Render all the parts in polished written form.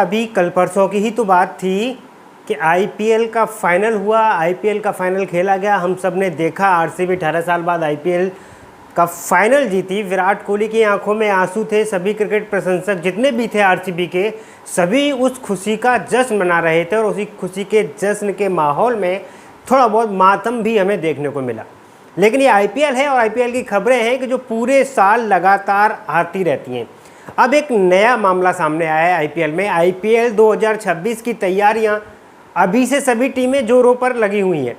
अभी कल परसों की ही तो बात थी कि आईपीएल का फाइनल हुआ, आईपीएल का फाइनल खेला गया, हम सब ने देखा। आरसीबी 18 साल बाद आईपीएल का फाइनल जीती। विराट कोहली की आंखों में आंसू थे। सभी क्रिकेट प्रशंसक जितने भी थे आरसीबी के, सभी उस खुशी का जश्न मना रहे थे और उसी खुशी के जश्न के माहौल में थोड़ा बहुत मातम भी हमें देखने को मिला। लेकिन ये आईपीएल है और आईपीएल की खबरें हैं कि जो पूरे साल लगातार आती रहती हैं। अब एक नया मामला सामने आया है आईपीएल में। आईपीएल 2026 की तैयारियां अभी से सभी टीमें जोरों पर लगी हुई हैं।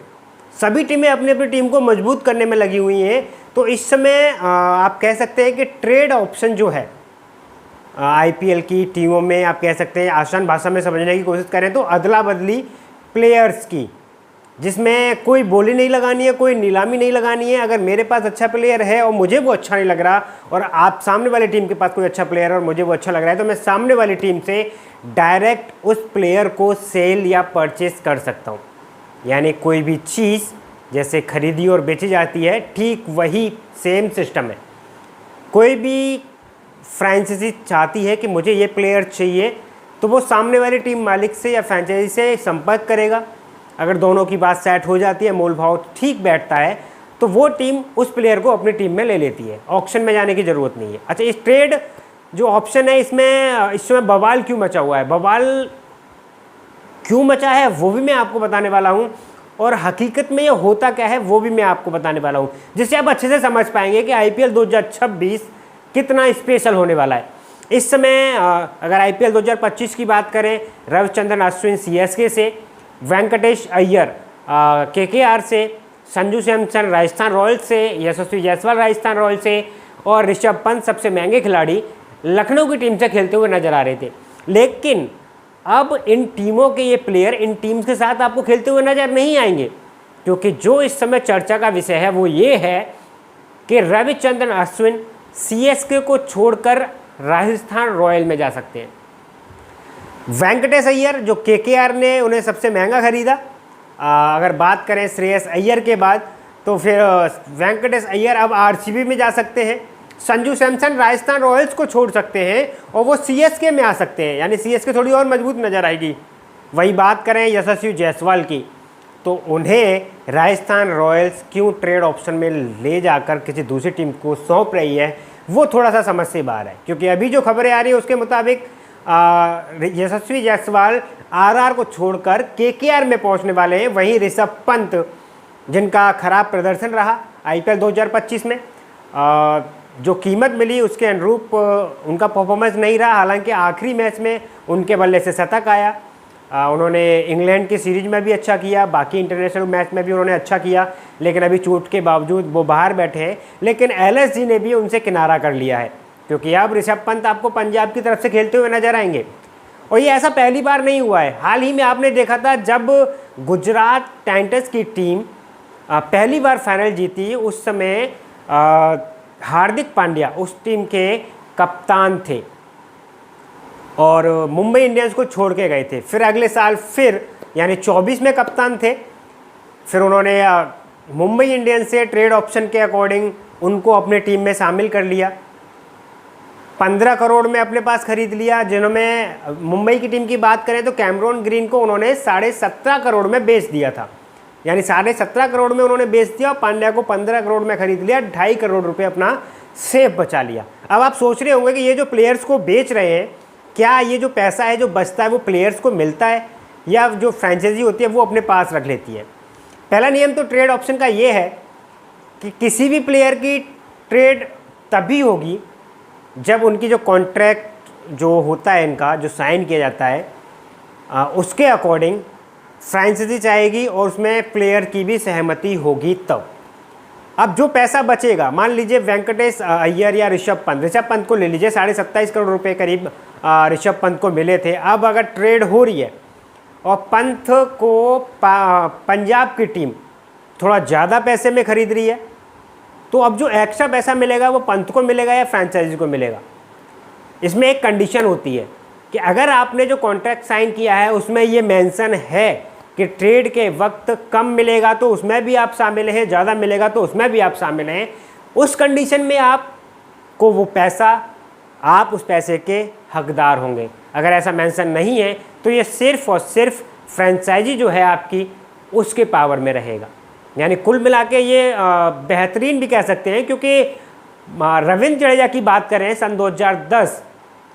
सभी टीमें अपनी अपनी टीम को मजबूत करने में लगी हुई हैं। तो इस समय आप कह सकते हैं कि ट्रेड ऑप्शन जो है आईपीएल की टीमों में, आप कह सकते हैं आसान भाषा में समझने की कोशिश करें तो अदला बदली प्लेयर्स की, जिसमें कोई बोली नहीं लगानी है, कोई नीलामी नहीं लगानी है। अगर मेरे पास अच्छा प्लेयर है और मुझे वो अच्छा नहीं लग रहा और आप सामने वाली टीम के पास कोई अच्छा प्लेयर है और मुझे वो अच्छा लग रहा है, तो मैं सामने वाली टीम से डायरेक्ट उस प्लेयर को सेल या परचेस कर सकता हूँ। यानी कोई भी चीज़ जैसे खरीदी और बेची जाती है, ठीक वही सेम सिस्टम है। कोई भी फ्रेंचाइजी चाहती है कि मुझे ये प्लेयर चाहिए, तो वो सामने वाली टीम मालिक से या फ्रेंचाइजी से संपर्क करेगा। अगर दोनों की बात सेट हो जाती है, मोल भाव ठीक बैठता है, तो वो टीम उस प्लेयर को अपनी टीम में ले लेती है। ऑक्शन में जाने की ज़रूरत नहीं है। अच्छा, इस ट्रेड जो ऑप्शन है, इसमें इस समय बवाल क्यों मचा हुआ है, बवाल क्यों मचा है वो भी मैं आपको बताने वाला हूँ, और हकीकत में ये होता क्या है वो भी मैं आपको बताने वाला हूँ, जिससे आप अच्छे से समझ पाएंगे कि आईपीएल 2026 कितना स्पेशल होने वाला है। इस समय अगर आईपीएल 2025 की बात करें, रविचंद्रन अश्विन सीएसके से, वेंकटेश अय्यर केकेआर से, संजू सैमसन राजस्थान रॉयल्स से, यशस्वी जायसवाल राजस्थान रॉयल्स से और ऋषभ पंत सबसे महंगे खिलाड़ी लखनऊ की टीम से खेलते हुए नजर आ रहे थे। लेकिन अब इन टीमों के ये प्लेयर इन टीम्स के साथ आपको खेलते हुए नजर नहीं आएंगे, क्योंकि जो इस समय चर्चा का विषय है वो ये है कि रविचंद्रन अश्विन सीएसके को छोड़कर राजस्थान रॉयल में जा सकते हैं। वेंकटेश अय्यर जो केकेआर ने उन्हें सबसे महंगा खरीदा, अगर बात करें श्रेयस अय्यर के बाद, तो फिर वेंकटेश अय्यर अब आरसीबी में जा सकते हैं। संजू सैमसन राजस्थान रॉयल्स को छोड़ सकते हैं और वो सीएसके में आ सकते हैं, यानी सीएसके थोड़ी और मजबूत नजर आएगी। वही बात करें यशस्वी जायसवाल की, तो उन्हें राजस्थान रॉयल्स क्यों ट्रेड ऑप्शन में ले जाकर किसी दूसरी टीम को सौंप रही है, वो थोड़ा सा समझ से बाहर है। क्योंकि अभी जो खबरें आ रही है उसके मुताबिक यशस्वी जायसवाल आरआर को छोड़कर केकेआर में पहुंचने वाले हैं। वहीं ऋषभ पंत, जिनका खराब प्रदर्शन रहा आईपीएल 2025 में, जो कीमत मिली उसके अनुरूप उनका परफॉर्मेंस नहीं रहा। हालांकि आखिरी मैच में उनके बल्ले से शतक आया। उन्होंने इंग्लैंड की सीरीज में भी अच्छा किया, बाकी इंटरनेशनल मैच में भी उन्होंने अच्छा किया, लेकिन अभी चोट के बावजूद वो बाहर बैठे हैं। लेकिन एलएसजी ने भी उनसे किनारा कर लिया है, क्योंकि अब ऋषभ पंत आपको पंजाब की तरफ से खेलते हुए नजर आएंगे। और ये ऐसा पहली बार नहीं हुआ है। हाल ही में आपने देखा था जब गुजरात टाइटंस की टीम पहली बार फाइनल जीती, उस समय हार्दिक पांड्या उस टीम के कप्तान थे और मुंबई इंडियंस को छोड़ के गए थे। फिर अगले साल फिर यानी 24 में कप्तान थे। फिर उन्होंने मुंबई इंडियंस से ट्रेड ऑप्शन के अकॉर्डिंग उनको अपने टीम में शामिल कर लिया। 15 करोड़ में अपने पास खरीद लिया। जिन्होंने मुंबई की टीम की बात करें तो कैमरॉन ग्रीन को उन्होंने 17.5 करोड़ में बेच दिया था, यानी 17.5 करोड़ में उन्होंने बेच दिया और पांड्या को 15 करोड़ में खरीद लिया। 2.5 करोड़ रुपए अपना सेफ बचा लिया। अब आप सोच रहे होंगे कि ये जो प्लेयर्स को बेच रहे हैं, क्या ये जो पैसा है जो बचता है वो प्लेयर्स को मिलता है या जो फ्रेंचाइजी होती है वो अपने पास रख लेती है। पहला नियम तो ट्रेड ऑप्शन का ये है कि किसी भी प्लेयर की ट्रेड तभी होगी जब उनकी जो कॉन्ट्रैक्ट जो होता है, इनका जो साइन किया जाता है, उसके अकॉर्डिंग फ्रेंचाइजी चाहेगी और उसमें प्लेयर की भी सहमति होगी तब। अब जो पैसा बचेगा, मान लीजिए वेंकटेश अय्यर या ऋषभ पंत को ले लीजिए, 27.5 करोड़ रुपए करीब ऋषभ पंत को मिले थे। अब अगर ट्रेड हो रही है और पंत को पंजाब की टीम थोड़ा ज़्यादा पैसे में खरीद रही है, तो अब जो एक्स्ट्रा पैसा मिलेगा वो पंत को मिलेगा या फ्रेंचाइजी को मिलेगा। इसमें एक कंडीशन होती है कि अगर आपने जो कॉन्ट्रैक्ट साइन किया है उसमें ये मेंशन है कि ट्रेड के वक्त कम मिलेगा तो उसमें भी आप शामिल हैं, ज़्यादा मिलेगा तो उसमें भी आप शामिल हैं। उस कंडीशन में आपको वो पैसा आप उस पैसे के हकदार होंगे। अगर ऐसा मेंशन नहीं है तो ये सिर्फ और सिर्फ फ्रेंचाइजी जो है आपकी उसके पावर में रहेगा। यानी कुल मिला के ये बेहतरीन भी कह सकते हैं, क्योंकि रविंद्र जडेजा की बात करें सन 2010,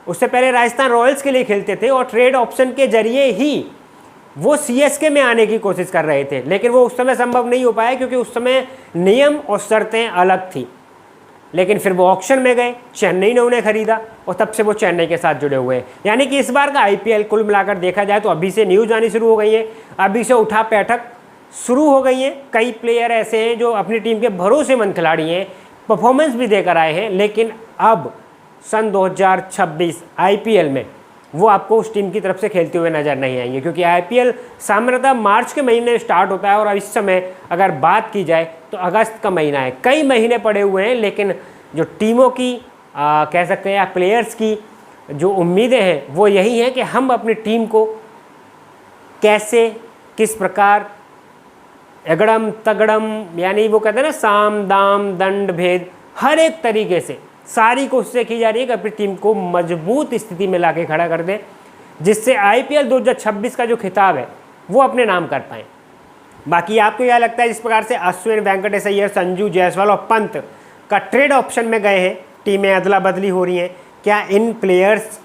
उससे पहले राजस्थान रॉयल्स के लिए खेलते थे और ट्रेड ऑप्शन के जरिए ही वो सीएसके में आने की कोशिश कर रहे थे, लेकिन वो उस समय संभव नहीं हो पाया क्योंकि उस समय नियम और शर्तें अलग थी। लेकिन फिर वो ऑक्शन में गए, चेन्नई ने उन्हें खरीदा और तब से वो चेन्नई के साथ जुड़े हुए हैं। यानी कि इस बार का आईपीएल कुल मिलाकर देखा जाए तो अभी से न्यूज़ आनी शुरू हो गई है, अभी से उठा बैठक शुरू हो गई है। कई प्लेयर ऐसे हैं जो अपनी टीम के भरोसेमंद खिलाड़ी हैं, परफॉर्मेंस भी देकर आए हैं, लेकिन अब सन 2026 आईपीएल में वो आपको उस टीम की तरफ से खेलते हुए नज़र नहीं आएंगे, क्योंकि आईपीएल सामान्यतः मार्च के महीने स्टार्ट होता है और इस समय अगर बात की जाए तो अगस्त का महीना है। कई महीने पड़े हुए हैं, लेकिन जो टीमों की कह सकते हैं या प्लेयर्स की जो उम्मीदें हैं वो यही हैं कि हम अपनी टीम को कैसे, किस प्रकार अगड़म तगड़म, यानी वो कहते हैं ना साम दाम दंड भेद, हर एक तरीके से सारी कोशिशें की जा रही है कि अपनी टीम को मजबूत स्थिति में लाके खड़ा कर दें, जिससे आईपीएल 2026 का जो खिताब है वो अपने नाम कर पाएँ। बाकी आपको क्या लगता है, जिस प्रकार से अश्विन, वेंकटेश अय्यर, संजू जायसवाल और पंत का ट्रेड ऑप्शन में गए हैं, टीमें अदला बदली हो रही हैं, क्या इन प्लेयर्स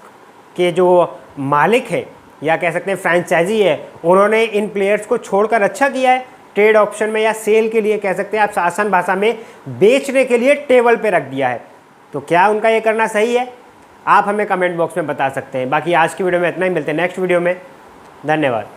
के जो मालिक है या कह सकते हैं फ्रेंचाइजी है, उन्होंने इन प्लेयर्स को छोड़कर अच्छा किया है ट्रेड ऑप्शन में, या सेल के लिए कह सकते हैं आप आसान भाषा में बेचने के लिए टेबल पे रख दिया है? तो क्या उनका ये करना सही है? आप हमें कमेंट बॉक्स में बता सकते हैं। बाकी आज की वीडियो में इतना ही, मिलते हैं नेक्स्ट वीडियो में। धन्यवाद।